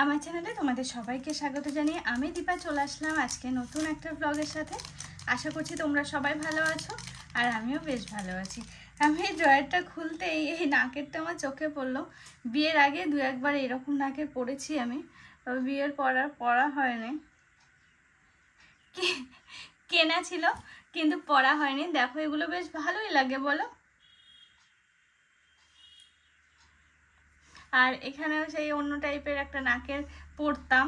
আমার চ্যানেলে তোমাদের সবাইকে স্বাগত জানিয়ে আমি দীপা চলে আসলাম আজকে নতুন একটা ব্লগের সাথে। আশা করছি তোমরা সবাই ভালো আছো আর আমিও বেশ ভালো আছি। আমি এই ড্রয়ারটা খুলতেই এই নাকেরটা আমার চোখে পড়লো। বিয়ের আগে দু একবার এরকম নাকের পরেছি আমি, তবে বিয়ের পরা হয়নি, কেনা ছিল কিন্তু পরা হয়নি। দেখো এগুলো বেশ ভালোই লাগে বলো। আর এখানেও সেই অন্য টাইপের একটা নাকের পরতাম,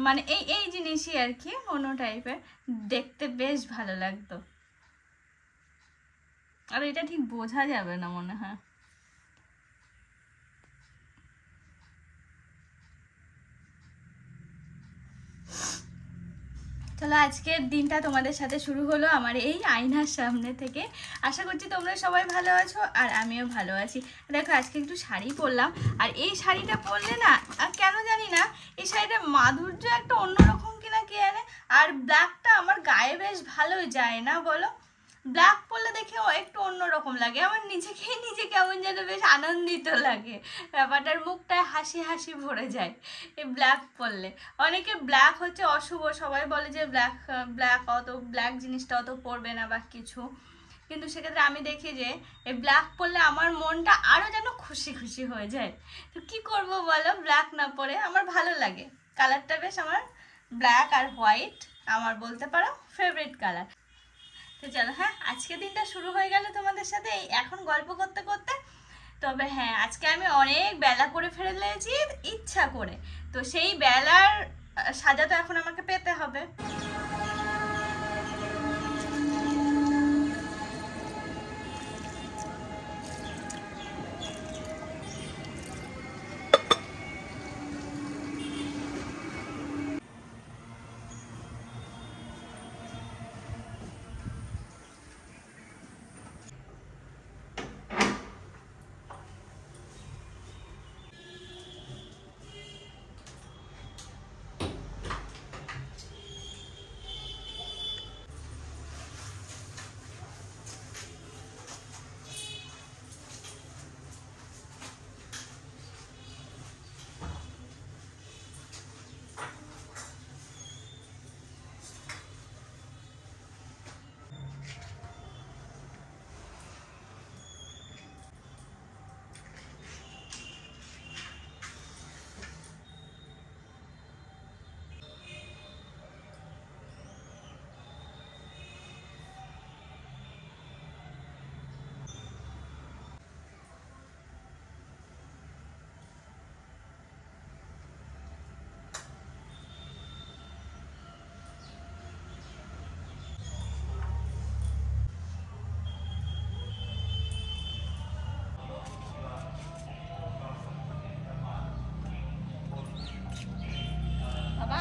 মানে এই জিনিসই আর কি, অন্য টাইপের, দেখতে বেশ ভালো লাগতো। আর এটা ঠিক বোঝা যাবে না মনে হয়। চলো আজকের দিনটা তোমাদের সাথে শুরু হলো আমার এই আয়নার সামনে থেকে। আশা করছি তোমরা সবাই ভালো আছো আর আমিও ভালো আছি। দেখো আজকে একটু শাড়ি পরলাম, আর এই শাড়িটা পরলে না কেন জানি না এই শাড়িটার মাধুর্য একটা অন্যরকম কিনা কে জানে। আর ব্ল্যাকটা আমার গায়ে বেশ ভালোই যায় না বলো, ব্ল্যাক পরলে দেখেও একটু অন্যরকম লাগে, আমার নিজে কেমন যেন বেশ আনন্দিত লাগে, ব্যাপারটার মুখটায় হাসি হাসি ভরে যায় এই ব্ল্যাক পরলে। অনেকে ব্ল্যাক হচ্ছে অশুভ, সবাই বলে যে ব্ল্যাক জিনিসটা অত পরবে না বা কিছু, কিন্তু সেক্ষেত্রে আমি দেখি যে এই ব্ল্যাক পরলে আমার মনটা আরও যেন খুশি খুশি হয়ে যায়। তো কী করবো বলো, ব্ল্যাক না পরে আমার ভালো লাগে, কালারটা বেশ আমার ব্ল্যাক আর হোয়াইট আমার বলতে পারো ফেভারিট কালার। তো চলো হ্যাঁ, আজকে দিনটা শুরু হয়ে গেল তোমাদের সাথে এখন গল্প করতে করতে। তবে হ্যাঁ, আজকে আমি অনেক বেলা করে ফেলেছি ইচ্ছা করে, তো সেই বেলার সাজা তো এখন আমাকে পেতে হবে।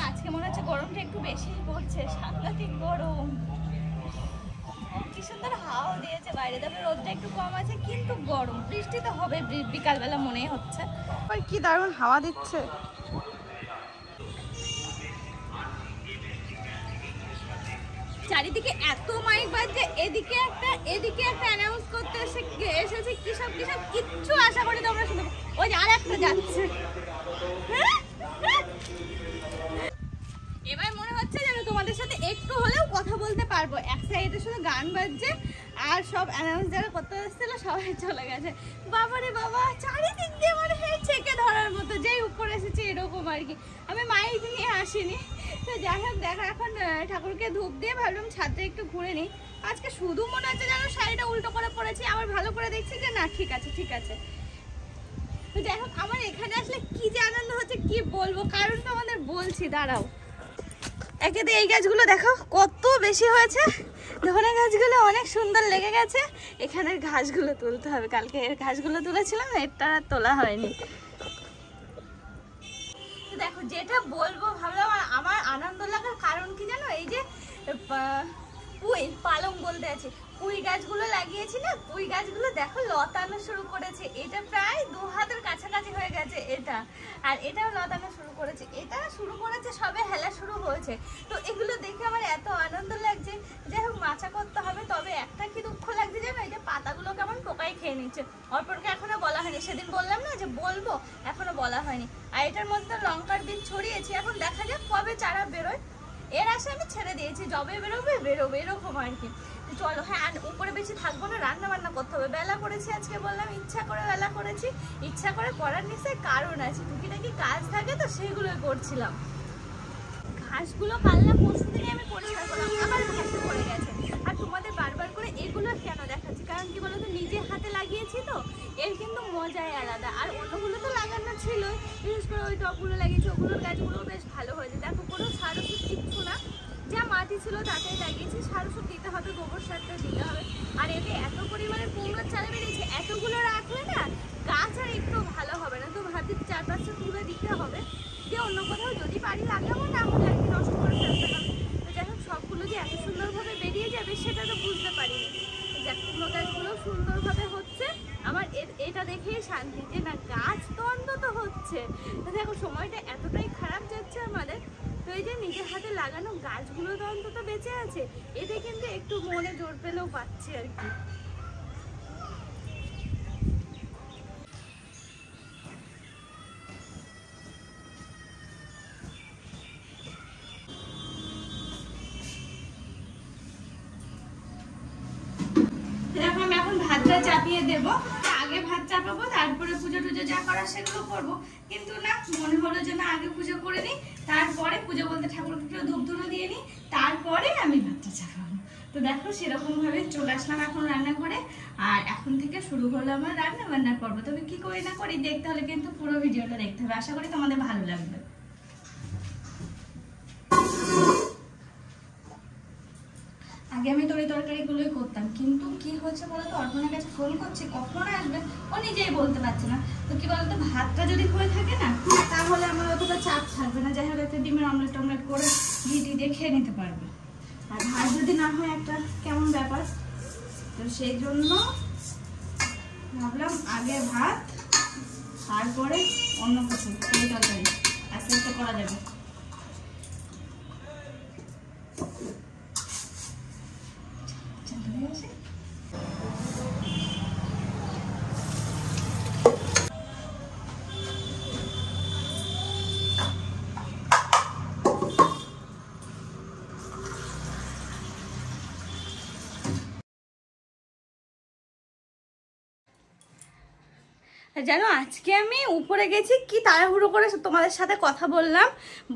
আজকে মনে হচ্ছে গরমটা একটু বেশি পড়ছে, সাংঘাতিক গরম। কি সুন্দর হাওয়া দিয়েছে বাইরে, তবে রোদটা একটু কম আছে কিন্তু গরম, বৃষ্টি তো হবে বিকালবেলা মনেই হচ্ছে। আর কি দারুণ হাওয়া দিচ্ছে। চারিদিকে এত মাইক বাজছে, এদিকে একটা অ্যানাউন্স করতে এসেছে কিসব কিচ্ছু আশা করি তোমরা শুনতে। ওই যে আর একটা যাচ্ছে, এবার মনে হচ্ছে যেন তোমাদের সাথে একটু হলেও কথা বলতে পারবো। এক সাইডে শুধু গান বাজছে আর সব অ্যানাউন্স যারা করতে এসেছিল সবাই চলে গেছে। বাবারে বাবা, চারিদিক দিয়ে মানে ছেঁকে ধরার মতো, যেই উপরে এসেছে এরকম আর কি। আমি মাইক নিয়ে আসিনি, তো যাই হোক দেখো এখন ঠাকুরকে ধূপ দিয়ে ভাবলাম ছাদটা একটু ঘুরে নিই। আজকে শুধু মনে হচ্ছে যেন শাড়িটা উল্টো করে পড়েছি, আবার ভালো করে দেখছি যে না ঠিক আছে। তো যাই হোক আমার এখানে আসলে কি যে আনন্দ হচ্ছে কি বলবো, কারণ তো আমাদের বলছি, দাঁড়াও। একে দিয়ে এই গাছগুলো দেখো কত বেশি হয়েছে, ধনে গাছগুলো অনেক সুন্দর লেগে গেছে। এখানের ঘাসগুলো তুলতে হবে, কালকে এর ঘাসগুলো তুলেছিলাম, এটা আর তোলা হয়নি। দেখো যেটা বলবো ভাবলাম, আমার আনন্দ লাগার কারণ কি জানো, এই যে পালং বলতে আছে। পুঁই গাছগুলো লাগিয়েছি না, পুঁই গাছগুলো দেখো লতানো শুরু করেছে। এটা প্রায় 2 হাতের কাছাকাছি হয়ে গেছে এটা, আর এটাও লতানো শুরু করেছে। এটা শুরু করেছে সবে, হেলা শুরু হয়েছে। তো এগুলো দেখে আমার এত আনন্দ লাগছে। যাই হোক মাচা করতে হবে, তবে একটা কি দুঃখ লাগছে জানো, এই যে পাতাগুলো কেমন পোকায় খেয়ে নিচ্ছে। অর্পণকে এখনো বলা হয়নি, সেদিন বললাম না যে বলবো, এখনো বলা হয়নি। আর এটার মধ্যে লঙ্কার বীজ ছড়িয়েছি, এখন দেখা যাক কবে চারা বেরোয়। এর আশা আমি ছেড়ে দিয়েছি, যবে বেরোবে বেরোবে, এরকম আর কি। চলো, হ্যাঁ, আর উপরে বেশি থাকবো না, রান্না বান্না করতে হবে। বেলা করেছি আজকে, বললাম ইচ্ছা করে বেলা করেছি, ইচ্ছা করে করার নিশ্চয়ই কারণ আছে। টুকিটাকি কাজ থাকে তো সেগুলোই করছিলাম। ঘাসগুলো কাল না পরশু দিনে আমি পরিষ্কার করলাম, আবার ঘাসে পড়ে গেছে। আর তোমাদের বারবার করে এগুলো কেন দেখাচ্ছি, কারণ কি বলতো, নিজে হাতে লাগিয়েছি তো, এর কিন্তু মজাই আলাদা। আর অন্যগুলো তো লাগানো ছিল, বিশেষ করে ওই টবগুলো লাগিয়েছি, ওগুলোর গাছগুলো বেশ ভালো হয়েছে। দেখো কোনো সার ওষুধ কিচ্ছু না, যা মাটি ছিল তাতেই লাগিয়েছি। সার ওষুধ দিতে হবে, গোবর সারটা দিতে হবে। আর এতে এত পরিমাণে কুমড়োর চারা বেরিয়েছে, এতগুলো রাখলে না গাছ আর একটু ভালো হবে না। তো ভাবছি 4-5টা তুলে দিতে হবে, যে অন্য কোথাও যদি পারি লাগাবো, না হলে আর কি নষ্ট করে ফেলতে হবে। তো যাই হোক, সবগুলো যে এত সুন্দরভাবে বেরিয়ে যাবে সেটা তো বুঝতে পারিনি। যাক, কুমড়ো গাছগুলো সুন্দরভাবে হচ্ছে, আমার এটা দেখেই শান্তি যে না, গাছ তো অন্তত হচ্ছে। দেখো সময়টা এতটাই খারাপ যাচ্ছে আমাদের, তো এই যে নিজের হাতে লাগানো গাছগুলো তো অন্তত বেঁচে আছে, এতে কিন্তু একটু মনে জোর পেলেও পাচ্ছি আর কি। দেখো আমি এখন ভাতটা চাপিয়ে দেবো, আগে ভাত চাপাবো, তারপরে পুজো টুজো যা করার সেগুলো করবো। কিন্তু না, মনে হলো যে না, আগে পুজো করে নিই, তারপরে পুজো বলতে ঠাকুরকে একটু ধূপ ধুনো দিয়ে নিই, তারপরে আমি ভাতটা চাপাবো। তো দেখো সেরকম ভাবে চলে আসলাম এখন রান্নাঘরে, আর এখন থেকে শুরু হলো আমার রান্না বান্না করবো। তবে কি করি না করি দেখতে হলে কিন্তু পুরো ভিডিওটা দেখতে হবে, আশা করি তোমাদের ভালো লাগবে। আগে আমি তরকারিগুলোই করতাম, কিন্তু কি হচ্ছে বলতো, অর্পণের কাছে ফোন করছি কখন আসবে ও নিজেই বলতে পারছে না। তো কি বলতো, ভাতটা যদি হয়ে থাকে না, তাহলে আমার অতটা চাপ থাকবে না। যাই হোক, একটা ডিমের অমলেট টমলেট করে ঘি দিয়ে খেয়ে নিতে পারবে। আর ভাত যদি না হয় একটা কেমন ব্যাপার, তো সেই জন্য ভাবলাম আগে ভাত, তারপরে অন্য কিছু তরকারি আস্তে আস্তে করা যাবে। জানো, আজকে আমি উপরে গেছি, কি তাড়াহুড়ো করে তোমাদের সাথে কথা বললাম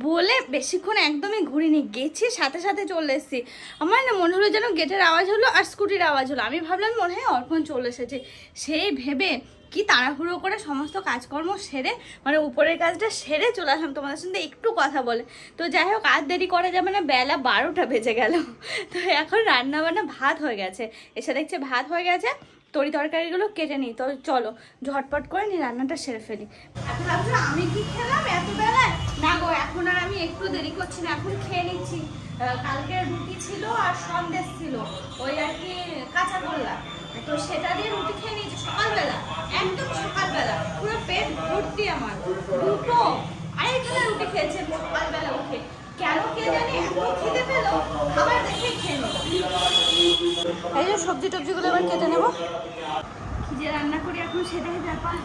বলে বেশিক্ষণ একদমই ঘুরিনি, গেছি সাথে সাথে চলে এসেছি। আমার না মনে হলো যেন গেটের আওয়াজ হলো আর স্কুটির আওয়াজ হলো, আমি ভাবলাম মনে হয় অর্পণ চলে এসেছে। সেই ভেবে কি তাড়াহুড়ো করে সমস্ত কাজকর্ম সেরে, মানে উপরের কাজটা সেরে চলে আসলাম তোমাদের সঙ্গে একটু কথা বলে। তো যাই হোক, আর দেরি করা যাবে না, বেলা 12টা বেজে গেল। তো এখন রান্না বান্না ভাত হয়ে গেছে, এসে দেখছে ভাত হয়ে গেছে, তরকারিগুলো কেটে নিই। তো চলো ঝটপট করে নি রান্নাটা সেরে ফেলি। ভাবছো আমি কি খেলাম এত বেলায়? না গো, এখন আর আমি একটু দেরি করছি না, এখন খেয়ে নিচ্ছি। কালকে রুটি ছিল আর সন্দেশ ছিল, ওই আর কি কাঁচা গোল্লা, তো সেটা দিয়ে রুটি খেয়ে নিয়েছি সকালবেলা, একদম সকালবেলা পুরো পেট ভর্তি আমার। 2-2.5 রুটি খেয়েছে সকালবেলা উঠে, কেন কে জানি এত খেতে পেলো, খাবার দেখে খেয়ে নেব। এই যে সবজি টবজিগুলো এবার কেটে নেবো, কি যে রান্না করি এখন সেটাই ব্যাপার।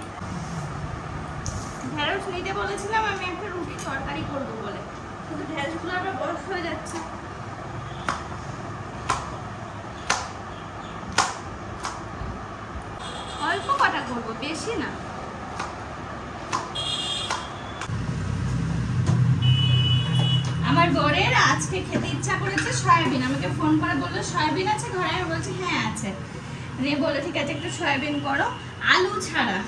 ঢেঁড়স নিতে বলেছিলাম আমি একটা রুটি তরকারি করবো বলে, কিন্তু ঢেঁড়সগুলো আবার বরফ হয়ে যাচ্ছে। অল্প কটা করবো, বেশি না। আমার বরের আজকে খেতে ইচ্ছা করেছে সয়াবিন, আমাকে ফোন করে বললো সয়াবিন আছে ঘরে, আমি বলছি হ্যাঁ আছে। নিয়ে বলে ঠিক আছে একটু সয়াবিন করো, আলু ছাড়া।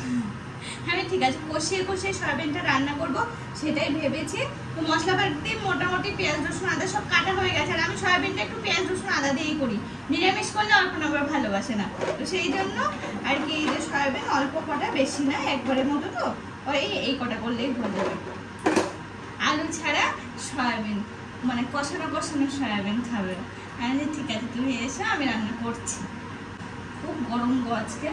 আমি ঠিক আছে কষিয়ে কষিয়ে সয়াবিনটা রান্না করব সেটাই ভেবেছি। তো মশলাপাতি মোটামুটি পেঁয়াজ রসুন আদা সব কাটা হয়ে গেছে, আর আমি সয়াবিনটা একটু পেঁয়াজ রসুন আদা দিয়েই করি, নিরামিষ করলে অর্পণ আবার ভালোবাসে না। তো সেই জন্য আর কি যে সয়াবিন অল্প কটা, বেশি না, একবারের মতো, তো ওই এই কটা করলেই হয়ে যাবে। আলু ছাড়া সয়াবিন, মানে কষানো কষানো সয়াবিন খাবে। আমি ঠিক আছে, তুমি এসো, আমি রান্না করছি। খুব গরম গো আজকে।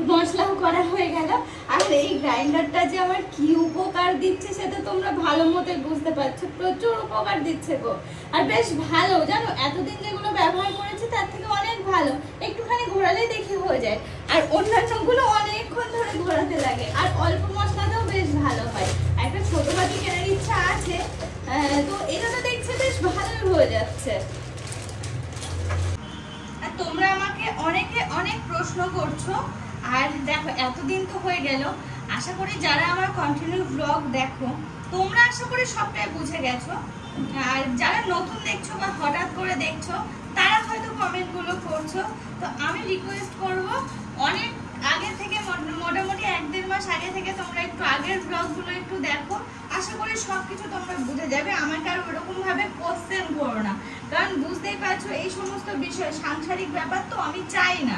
মশলাও করা হয়ে গেল। আর এই গ্রাইন্ডারটা যে আমার কি উপকার দিচ্ছে সেটা তোমরা ভালো মতো বুঝতে পারছো। প্রচুর উপকার দিচ্ছে গো। আর বেশ ভালো জানো, এতদিন যেগুলো ব্যবহার করেছি তার থেকে অনেক ভালো। একটুখানি ঘোরালেই দেখি হয়ে যায়। আর অন্যান্যগুলো অনেকক্ষণ ধরে ঘোরাতে লাগে। আর অল্প মশলাটাও বেশ ভালো হয়। একটা ছোট বাটি কেনার ইচ্ছা আছে, তো এটা তো দেখছি বেশ ভালোই হয়ে যাচ্ছে। আর তোমরা আমাকে অনেকে অনেক প্রশ্ন করছো। আর দেখো এতদিন তো হয়ে গেল, আশা করি যারা আমার কন্টিনিউ ব্লগ দেখো তোমরা আশা করি সবটাই বুঝে গেছো। আর যারা নতুন দেখছো বা হঠাৎ করে দেখছো তারা হয়তো কমেন্টগুলো করছো। তো আমি রিকোয়েস্ট করব, অনেক আগে থেকে মোটামুটি 1-1.5 মাস আগে থেকে তোমরা একটু আগের ব্লগগুলো একটু দেখো। আশা করি সবকিছু তোমরা বুঝে যাবে। আমাকে আর ওরকম ভাবে কোশ্চেন করো না, কারণ বুঝতেই পারছো এই সমস্ত বিষয় সাংসারিক ব্যাপার, তো আমি চাই না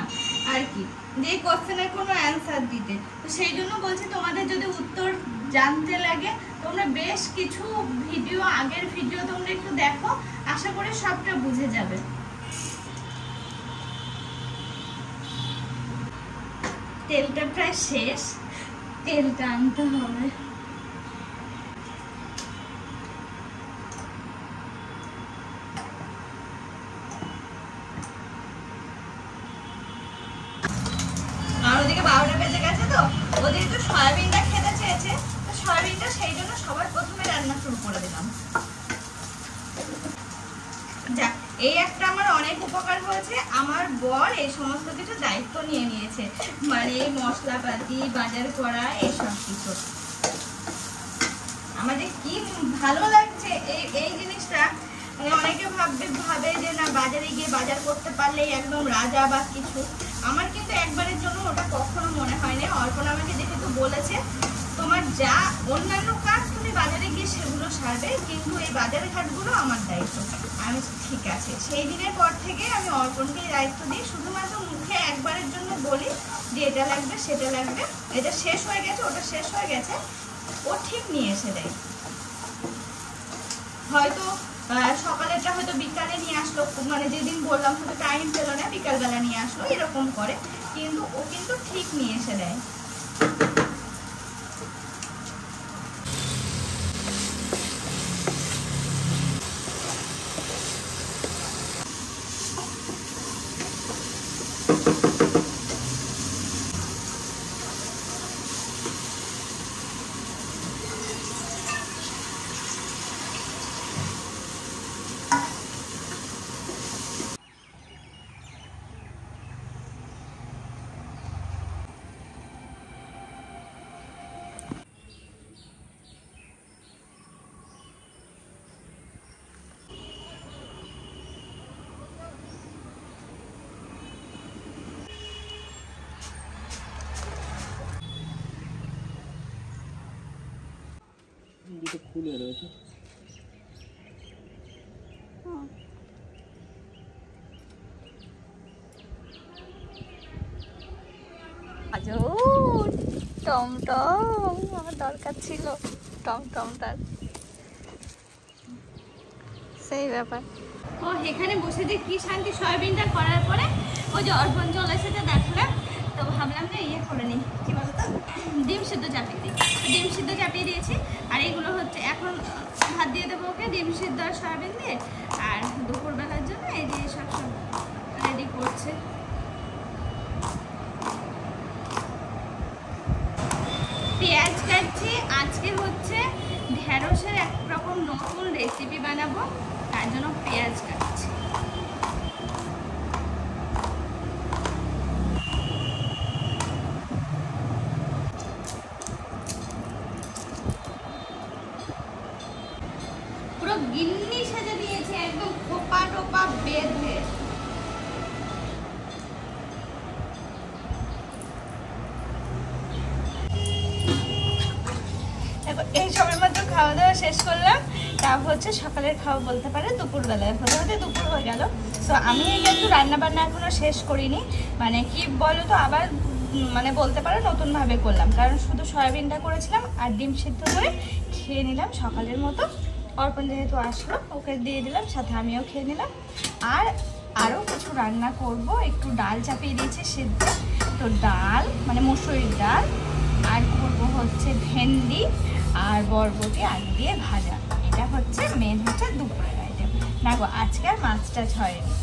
আর কি যে কোশ্চেনের কোনো অ্যান্সার দিতে। তো সেই জন্য বলছি, তোমাদের যদি উত্তর জানতে লাগে তোমরা বেশ কিছু ভিডিও, আগের ভিডিও তোমরা একটু দেখো, আশা করি সবটা বুঝে যাবে। তেলটা প্রায় শেষ, তেলটা আনতে হবে। আর ওদিকে 12টা বেজে গেছে, তো ওদিকে তো সয়াবিনটা খেতে চেয়েছে, তো সয়াবিনটা সেই জন্য সবার প্রথমে রান্না শুরু করে দিলাম। যাক, এই একটা আমার অনেক উপকার হয়েছে। আমার বর এই সমস্ত কিছু দায়িত্ব নিয়ে নিয়েছে, মানে এই মশলাপাতি বাজার করা এইসব কিছু। আমাদের কি ভালো লাগছে এই জিনিসটা। অনেকে ভাবে যে না, বাজারে গিয়ে বাজার করতে পারলেই একদম রাজা বা কিছু। আমার কিন্তু একবারের জন্য ওটা কখনো মনে হয়নি। অর্পণ আমাকে যেহেতু বলেছে তোমার যা অন্যান্য কাজ তুমি বাজারে গিয়ে সেগুলো সারবে, কিন্তু এই বাজারের ঘাটগুলো আমার দায়িত্ব। আমি ঠিক আছে, সেই দিনের পর থেকে আমি অর্পণকে দায়িত্ব দিই। শুধুমাত্র মুখে একবারের জন্য বলি যে এটা লাগবে সেটা লাগবে, এটা শেষ হয়ে গেছে ওটা শেষ হয়ে গেছে, ও ঠিক নিয়ে এসে দেয়। হয়তো সকালেরটা হয়তো বিকালে নিয়ে আসলো, মানে যেদিন বললাম হয়তো টাইম পেলো না, বিকালবেলা নিয়ে আসলো, এরকম করে। কিন্তু ও কিন্তু ঠিক নিয়ে এসে দেয়। দুটো খুলে রয়েছে। টমটম আমার দরকার ছিল, টমটমটার সেই ব্যাপার। ও এখানে বসে যে কি শান্তি, সয়াবিনটা করার পরে ওই যে অর্পণ চলে এসেছে দেখলাম, তো ভাবলাম যে ইয়ে করে নিই, কি বলতো, ডিম সিদ্ধ চাপিয়ে দিই। ডিম সিদ্ধ চাপিয়ে দিয়েছি। আর এইগুলো হচ্ছে এখন ভাত দিয়ে দেবো ওকে, ডিম সিদ্ধ আর সয়াবিন দিয়ে। আর দুপুরবেলার জন্য এই যে সব রেডি করছে। পেঁয়াজ কাটছি। আজকে হচ্ছে ঢেঁড়সের একরকম নতুন রেসিপি বানাবো, তার জন্য পেঁয়াজ কাটছি। পুরো গিন্নি সেজে দিয়েছে, একদম খোপা টোপা বেঁধে। শেষ করলাম। তা হচ্ছে সকালের খাওয়া বলতে পারে দুপুরবেলায়, হতে হতে দুপুর হয়ে গেল। তো আমি কিন্তু রান্নাবান্না এখনও শেষ করিনি, মানে কি বলো তো, আবার মানে বলতে পারো নতুনভাবে করলাম, কারণ শুধু সয়াবিনটা করেছিলাম আর ডিম সিদ্ধ করে খেয়ে নিলাম সকালের মতো। অর্পণ যেহেতু আসলো ওকে দিয়ে দিলাম, সাথে আমিও খেয়ে নিলাম। আর আরও কিছু রান্না করব, একটু ডাল চাপিয়ে দিয়েছি সিদ্ধ, তো ডাল মানে মুসুরির ডাল, আর করব হচ্ছে ভেন্ডি আর বরবটি আলু দিয়ে ভাজা। এটা হচ্ছে মেন হচ্ছে দুপুরের আইটেম। না গো, আজকে আর মাছ টাছ হয়নি।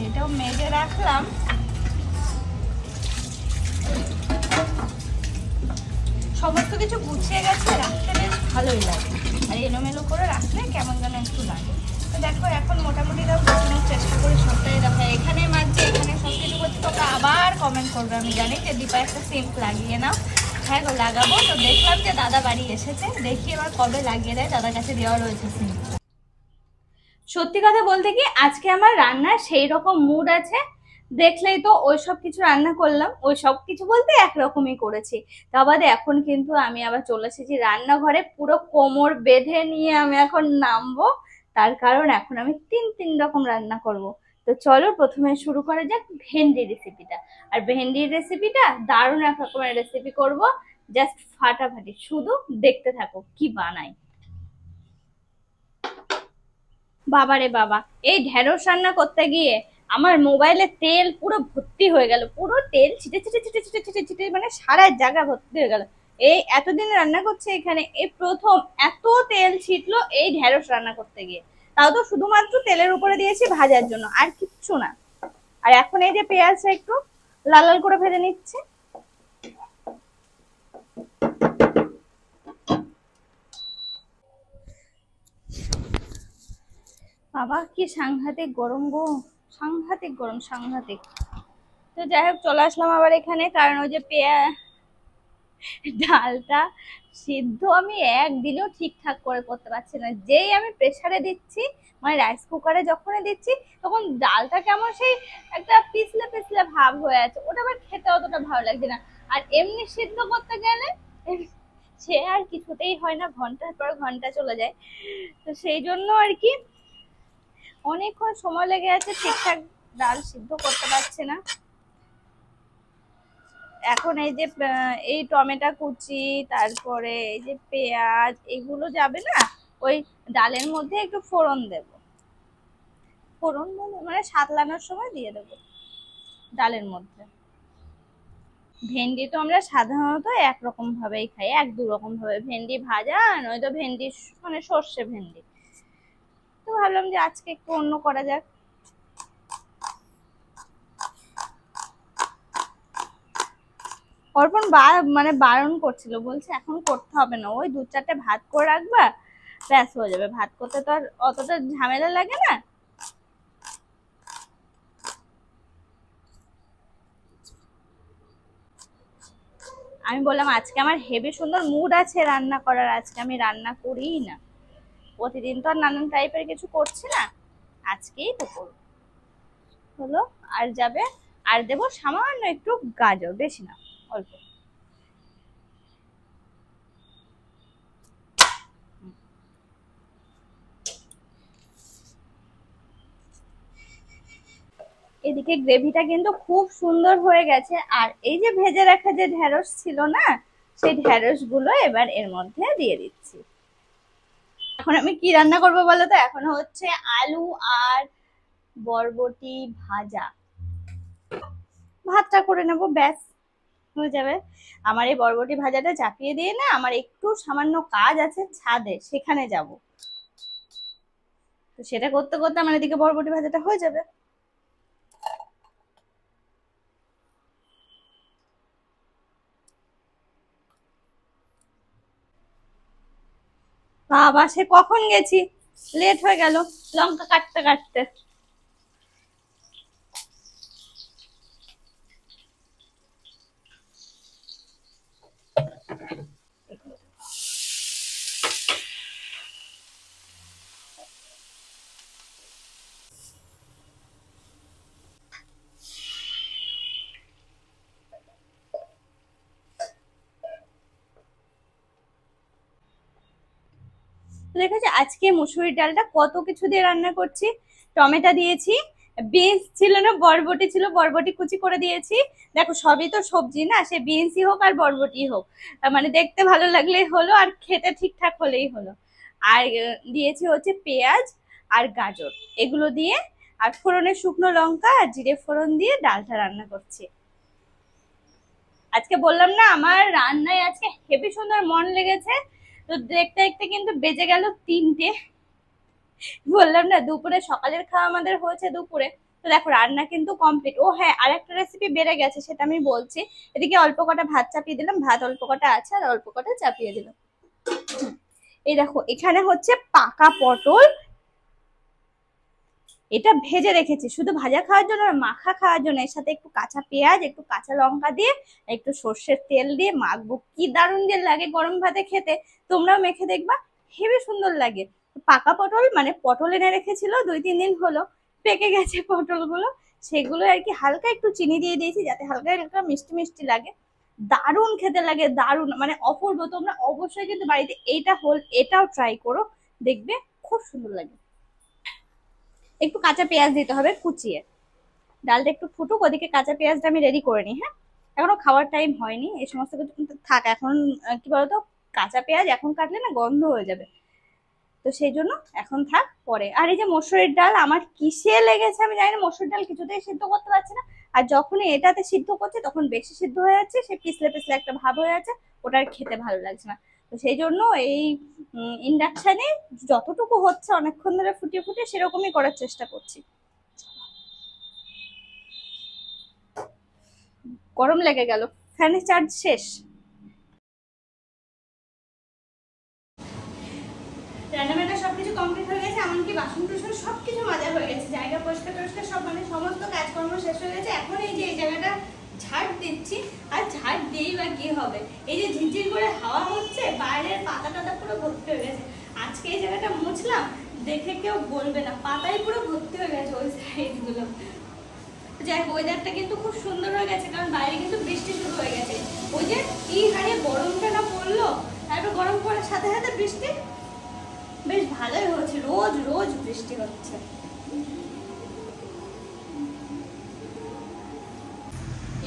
এটাও মেজে রাখলাম। সমস্ত কিছু গুছিয়ে গেছে, রাখতে বেশ ভালোই লাগে, আর এলোমেলো করে রাখলে কেমন যেন একটু লাগে। তো দেখো এখন মোটামুটি তাও গোছানোর চেষ্টা করি সবটাই। দেখো এখানে মাঝে এখানে সব কিছু করছি, তোকে আবার কমেন্ট করবে আমি জানি যে দীপা একটা সিম্প লাগিয়ে নাও। হ্যাঁ গো লাগাবো। তো দেখলাম যে দাদা বাড়ি এসেছে, দেখি এবার কবে লাগিয়ে দেয়, দাদার কাছে দেওয়া রয়েছে সিম্পটা। সত্যি কথা বলতে কি, আজকে আমার রান্নার সেই রকম মুড আছে, দেখলেই তো ওই সব কিছু রান্না করলাম। ওই সব কিছু বলতে একরকমই করেছি। তা বাদে এখন কিন্তু আমি আবার চলে এসেছি রান্নাঘরে, পুরো কোমর বেঁধে নিয়ে আমি এখন নামবো। তার কারণ এখন আমি তিন রকম রান্না করব। তো চলো প্রথমে শুরু করা যাক ভেন্ডি রেসিপিটা। আর ভেন্ডির রেসিপিটা দারুণ এক রকমের রেসিপি করব, জাস্ট ফাটাফাটি, শুধু দেখতে থাকো কি বানাই। বাবারে বাবা, এই ঢেঁড়স রান্না করতে গিয়ে আমার মোবাইলে তেল পুরো ভর্তি হয়ে গেল, পুরো তেল ছিটে ছিটে ছিটে ছিটে ছিটে ছিটে মানে সারা জায়গা ভর্তি হয়ে গেল। এই এতদিন রান্না করছে এখানে, এই প্রথম এত তেল ছিটলো এই ঢেঁড়স রান্না করতে গিয়ে। তাও তো শুধুমাত্র তেলের উপরে দিয়েছি ভাজার জন্য, আর কিচ্ছু না। আর এখন এই যে পেঁয়াজটা একটু লাল লাল করে ভেজে নিচ্ছে। বাবা কি সাংঘাতিক গরম গো, সাংঘাতিক গরম, সাংঘাতিক। তো যাই হোক চলে আসলাম আবার এখানে, কারণ ওই যে ডালটা সিদ্ধ আমি একদিনও ঠিকঠাক করে করতে পারছি না। যেই আমি প্রেসারে দিচ্ছি, মানে রাইস কুকারে যখনই দিচ্ছি, তখন ডালটা কেমন সেই একটা পিছলে পিছলে ভাব হয়ে আছে, ওটা আবার খেতে অতটা ভালো লাগছে না। আর এমনি সিদ্ধ করতে গেলে সে আর কিছুতেই হয় না, ঘন্টার পর ঘন্টা চলে যায়। তো সেই জন্য আর কি অনেকক্ষণ সময় লেগে আছে, ঠিকঠাক ডাল সিদ্ধ করতে পারছে না। এখন এই যে এই টমেটো কুচি, তারপরে এই যে পেঁয়াজ, এগুলো যাবে না ওই ডালের মধ্যে, একটু ফোড়ন দেব। ফোড়ন মানে সাতলানোর সময় দিয়ে দেবো ডালের মধ্যে। ভেন্ডি তো আমরা সাধারণত একরকম ভাবেই খাই, এক দু রকম ভাবে, ভেন্ডি ভাজা নয়তো ভেন্ডি মানে সর্ষে ভেন্ডি। তো ভাবলাম যে আজকে একটু অন্য করা যাক। অর্পণ মানে বারণ করছিল, বলছে এখন করতে হবে না, ওই দু চারটে ভাত করে রাখবা, ব্যাস হয়ে যাবে। ভাত করতে তো আর অতটা ঝামেলা লাগে না। আমি বললাম আজকে আমার হেভি সুন্দর মুড আছে রান্না করার, আজকে আমি রান্না করিই না। প্রতিদিন তো আর নানান টাইপের কিছু করছি না, আজকেই তো করবো। হলো, আর যাবে। আর দেবো সামান্য একটু গাজর, বেশি না, অল্প। এদিকে গ্রেভিটা কিন্তু খুব সুন্দর হয়ে গেছে। আর এই যে ভেজে রাখা যে ঢেঁড়স ছিল না, সেই ঢেঁড়স গুলো এবার এর মধ্যে দিয়ে দিচ্ছি। এখন আমি কি রান্না করবো বলো তো, এখন হচ্ছে আলু আর বরবটি ভাজা। ভাতটা করে নেবো, ব্যাস হয়ে যাবে। আমার এই বরবটি ভাজাটা চাপিয়ে দিয়ে না, আমার একটু সামান্য কাজ আছে ছাদে, সেখানে যাব। তো সেটা করতে করতে আমার এদিকে বরবটি ভাজাটা হয়ে যাবে। বাবা সে কখন গেছি, লেট হয়ে গেল লঙ্কা কাটতে কাটতে। দেখেছি আজকে মুসুরির ডালটা কত কিছু দিয়ে রান্না করছি। টমেটো দিয়েছি, বিনস ছিল না বরবটি ছিল, বরবটি কুচি করে দিয়েছি। দেখো সবই তো সবজি না, সে বিনসই হোক আর বরবটি হোক, মানে দেখতে ভালো লাগলেই হলো আর খেতে ঠিকঠাক হলেই হলো। আর দিয়েছি হচ্ছে পেঁয়াজ আর গাজর, এগুলো দিয়ে আর ফোড়নের শুকনো লঙ্কা আর জিরে ফোড়ন দিয়ে ডালটা রান্না করছি। আজকে বললাম না আমার রান্নায় আজকে হেবি সুন্দর মন লেগেছে। তো দেখতে দেখতে কিন্তু বেজে গেল 3টে। বললাম না দুপুরে সকালের খাওয়া আমাদের হয়েছে দুপুরে। তো দেখো রান্না কিন্তু কমপ্লিট। ও হ্যাঁ, আরেকটা রেসিপি বেড়ে গেছে, সেটা আমি বলছি। এদিকে অল্প কটা ভাত চাপিয়ে দিলাম, ভাত অল্প কটা আছে আর অল্প কটা চাপিয়ে দিলাম। এই দেখো এখানে হচ্ছে পাকা পটল, এটা ভেজে রেখেছি শুধু ভাজা খাওয়ার জন্য আর মাখা খাওয়ার জন্য। এর সাথে একটু কাঁচা পেঁয়াজ, একটু কাঁচা লঙ্কা দিয়ে, একটু সর্ষের তেল দিয়ে মাখবো, কি দারুণ যে লাগে গরম ভাতে খেতে। তোমরাও মেখে দেখবা, হেবি সুন্দর লাগে। পাকা পটল মানে পটল এনে রেখেছিল 2-3 দিন হলো, পেকে গেছে পটলগুলো, সেগুলো আর কি হালকা একটু চিনি দিয়ে দিয়েছি যাতে হালকা হালকা মিষ্টি মিষ্টি লাগে। দারুণ খেতে লাগে, দারুণ মানে অপূর্ব। তোমরা অবশ্যই কিন্তু বাড়িতে এটাও ট্রাই করো, দেখবে খুব সুন্দর লাগে। একটু কাঁচা পেঁয়াজ দিতে হবে কুচিয়ে। ডালটা একটু ফুটুক, ওদিকে কাঁচা পেঁয়াজটা আমি রেডি করে নিই। হ্যাঁ, এখনো খাওয়ার টাইম হয়নি, এই সমস্ত কিছু কিন্তু থাক এখন। কি বলতো, কাঁচা পেঁয়াজ এখন কাটলে না গন্ধ হয়ে যাবে, তো সেই জন্য এখন থাক, পরে। আর এই যে মসুরের ডাল আমার কিসে লেগেছে আমি জানি না, মসুর ডাল কিছুতেই সিদ্ধ করতে পারছি না। আর যখনই এটাতে সিদ্ধ করছে তখন বেশি সিদ্ধ হয়ে যাচ্ছে, সে পিছলে পিছলে একটা ভাব হয়ে যাচ্ছে, ওটা আর খেতে ভালো লাগছে না। তো সেই জন্য এই ইন্ডাকশানে যতটুকু হচ্ছে অনেকক্ষণ ধরে ফুটিয়ে ফুটিয়ে সেরকমই করার চেষ্টা করছি। গরম লেগে গেল, ফ্যানের চার্জ শেষ। রান্নাবান্না সবকিছু কমপ্লিট হয়ে গেছে, এমনকি বাসন টাসন সবকিছু মাজা হয়ে গেছে, জায়গা পরিষ্কার টরিষ্কার সব মানে সমস্ত কাজকর্ম শেষ হয়ে গেছে। এখন এই যে এই জায়গাটা ঝাড় দিচ্ছি, আর ঝাড় দিয়েই বা কি হবে, এই যে ঝিরঝির করে হাওয়া হচ্ছে, বাইরের পাতা টাতা পুরো ভর্তি হয়ে গেছে। আজকে এই জায়গাটা মুছলাম, দেখে কেউ বলবে না, পাতায় পুরো ভর্তি হয়ে গেছে ওই সাইডগুলো। যাই হোক, ওয়েদারটা কিন্তু খুব সুন্দর হয়ে গেছে, কারণ বাইরে কিন্তু বৃষ্টি শুরু হয়ে গেছে। ওই যে কি হারে গরমটা না পড়লো, তারপর গরম পড়ার সাথে সাথে বৃষ্টি, বেশ ভালোই হচ্ছে, রোজ রোজ বৃষ্টি হচ্ছে।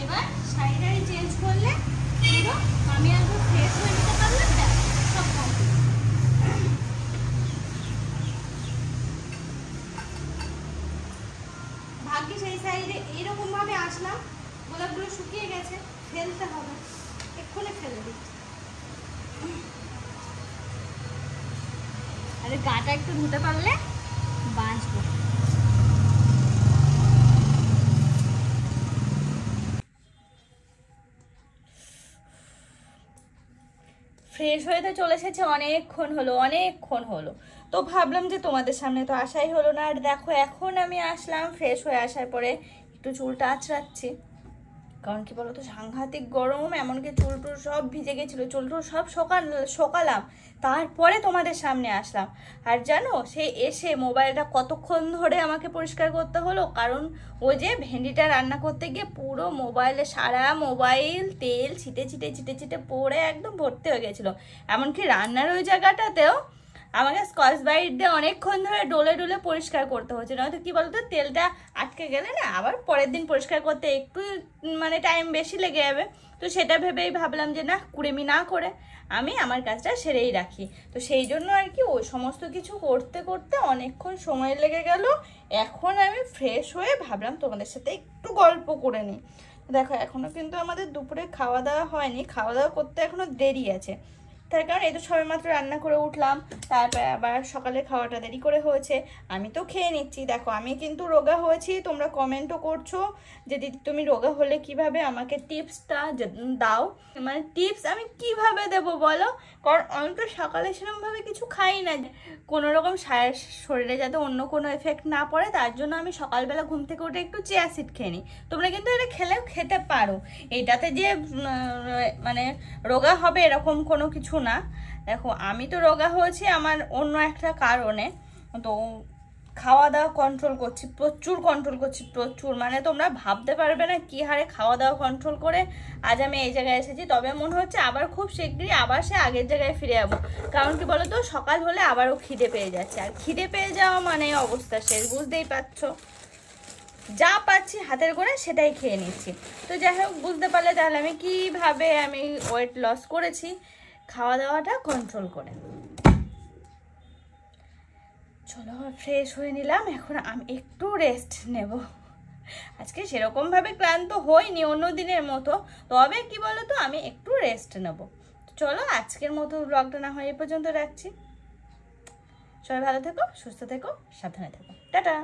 এবার শাড়িটা চেঞ্জ করলে পুরো আমি একবার ফ্রেশ হয়ে নিতে পারলাম, সব কমপ্লিট। ভাগ্যে সেই সাইডে এইরকম ভাবে আসলাম, গোলাপগুলো শুকিয়ে গেছে, ফেলতে হবে, এক্ষুনি ফেলে দিই। আরে গাটা একটু ধুতে পারলে বাঁচবো। ফ্রেশ হয়ে তো চলে এসেছে, অনেকক্ষণ হলো। তো ভাবলাম যে তোমাদের সামনে তো আসাই হলো না। আর দেখো এখন আমি আসলাম ফ্রেশ হয়ে আসার পরে, একটু চুলটা আঁচড়াচ্ছি, কারণ কি বলতো সাংঘাতিক গরম, এমনকি চুল টুল সব ভিজে গেছিলো, চুল টুল সব সকালাম, তারপরে তোমাদের সামনে আসলাম। আর জানো সে এসে মোবাইলটা কতক্ষণ ধরে আমাকে পরিষ্কার করতে হলো, কারণ ওই যে ভেন্ডিটা রান্না করতে গিয়ে পুরো মোবাইলে সারা মোবাইল তেল ছিটে ছিটে ছিটে ছিটে পড়ে একদম ভর্তি হয়ে গেছিলো। এমনকি রান্নার ওই জায়গাটাতেও আমাকে স্কচ ব্রাইট দিয়ে অনেকক্ষণ ধরে ডলে ডলে পরিষ্কার করতে হচ্ছে, নয়তো কি বলতো তেলটা আটকে গেলে না আবার পরের দিন পরিষ্কার করতে একটু মানে টাইম বেশি লেগে যাবে। তো সেটা ভেবেই ভাবলাম যে না, কুড়েমি না করে আমি আমার কাজটা সেরেই রাখি। তো সেই জন্য আর কি ওই সমস্ত কিছু করতে করতে অনেকক্ষণ সময় লেগে গেল। এখন আমি ফ্রেশ হয়ে ভাবলাম তোমাদের সাথে একটু গল্প করে নিই। দেখো এখনো কিন্তু আমাদের দুপুরে খাওয়া দাওয়া হয়নি, খাওয়া দাওয়া করতে এখনো দেরি আছে, তার কারণ এই তো সবেমাত্র রান্না করে উঠলাম, তারপরে আবার সকালে খাওয়াটা দেরি করে হয়েছে। আমি তো খেয়ে নিচ্ছি। দেখো আমি কিন্তু রোগা হয়েছি, তোমরা কমেন্টও করছো যে দিদি তুমি রোগা হলে কিভাবে, আমাকে টিপসটা দাও। মানে টিপস আমি কিভাবে দেব বলো, কারণ আমি তো সকালে সেরকমভাবে কিছু খাই না, কোনো রকম শরীরে যাতে অন্য কোনো এফেক্ট না পড়ে, তার জন্য আমি সকালবেলা ঘুম থেকে উঠে একটু চিয়া সিড খেয়ে নিই। তোমরা কিন্তু এটা খেতে পারো, এটাতে যে মানে রোগা হবে এরকম কোনো কিছু না। দেখো আমি তো রোগা হয়েছি আমার অন্য একটা কারণে, তো খাওয়া দাওয়া কন্ট্রোল করছি, প্রচুর কন্ট্রোল করছি, প্রচুর, মানে তোমরা ভাবতে পারবে না কি হারে খাওয়া দাওয়া কন্ট্রোল করে আজ আমি এই জায়গায় এসেছি। তবে মনে হচ্ছে আবার খুব শিগগিরই আবার সে আগের জায়গায় ফিরে যাবো। কারণ কি বলো তো, সকাল হলে আবারও খিদে পেয়ে যাচ্ছে, আর খিদে পেয়ে যাওয়া মানে অবস্থা শেষ, বুঝতেই পারছো। যা পাচ্ছি হাতের করে সেটাই খেয়ে নিচ্ছি। তো যাই হোক, বুঝতে পারলে তাহলে আমি কিভাবে আমি ওয়েট লস করেছি, খাওয়া দাওয়াটা কন্ট্রোল করে। চলো ফ্রেশ হয়ে নিলাম, এখন আমি একটু রেস্ট নেব। আজকে সেরকমভাবে ক্লান্ত হইনি অন্য দিনের মতো, তবে কি বলো তো, আমি একটু রেস্ট নেব। চলো আজকের মতো ব্লগটা না হয় এ পর্যন্ত রাখছি। সবাই ভালো থেকো, সুস্থ থেকো, সাবধানে থেকো, টাটা।